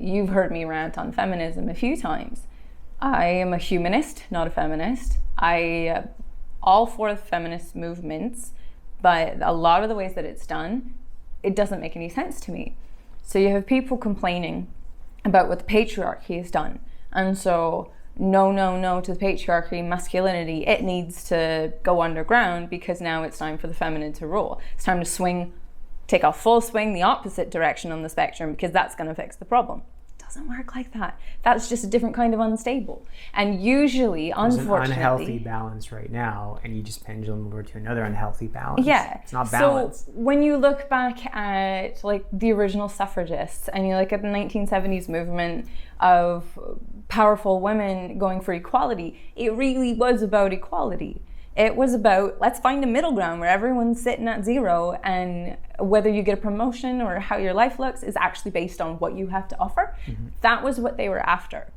you've heard me rant on feminism a few times. I am a humanist, not a feminist. I all for the feminist movements, but a lot of the ways that it's done, it doesn't make any sense to me. So you have people complaining about what the patriarchy has done. And so, no to the patriarchy, masculinity, it needs to go underground because now it's time for the feminine to rule. It's time to take a full swing the opposite direction on the spectrum because that's going to fix the problem. Doesn't work like that. That's just a different kind of unstable. And usually, unfortunately, there's an unhealthy balance right now, and you just pendulum over to another unhealthy balance. Yeah, it's not balanced. So when you look back at like the original suffragists, and you look at the 1970s movement of powerful women going for equality, it really was about equality. It was about, let's find a middle ground where everyone's sitting at zero, and whether you get a promotion or how your life looks is actually based on what you have to offer. Mm-hmm. That was what they were after.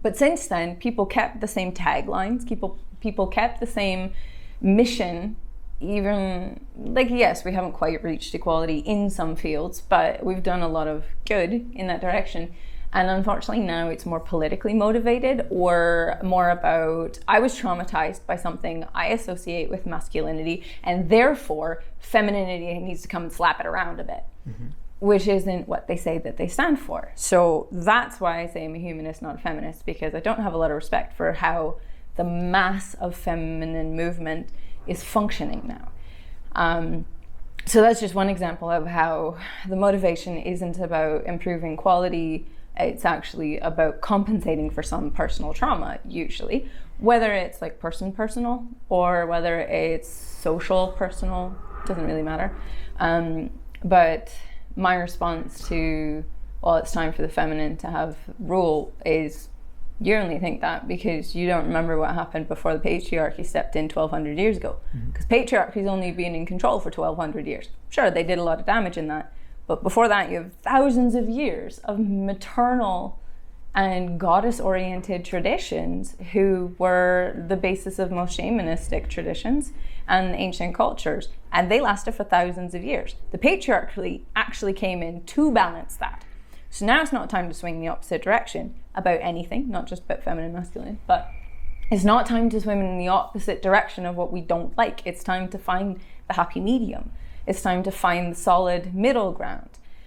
But since then, people kept the same taglines, people kept the same mission, even, like, yes, we haven't quite reached equality in some fields, but we've done a lot of good in that direction. And unfortunately now it's more politically motivated, or more about, I was traumatized by something I associate with masculinity, and therefore femininity needs to come and slap it around a bit, mm-hmm. which isn't what they say that they stand for. So that's why I say I'm a humanist, not a feminist, because I don't have a lot of respect for how the mass of feminine movement is functioning now. So that's just one example of how the motivation isn't about improving quality. It's actually about compensating for some personal trauma, usually, whether it's like personal or whether it's social personal, doesn't really matter. But my response to, well, it's time for the feminine to have rule is, you only think that because you don't remember what happened before the patriarchy stepped in 1200 years ago. Because patriarchy's only been in control for 1200 years. Sure, they did a lot of damage in that. But before that, you have thousands of years of maternal and goddess-oriented traditions who were the basis of most shamanistic traditions and ancient cultures. And they lasted for thousands of years. The patriarchy actually came in to balance that. So now it's not time to swing the opposite direction about anything, not just about feminine and masculine, but it's not time to swim in the opposite direction of what we don't like. It's time to find the happy medium. It's time to find the solid middle ground.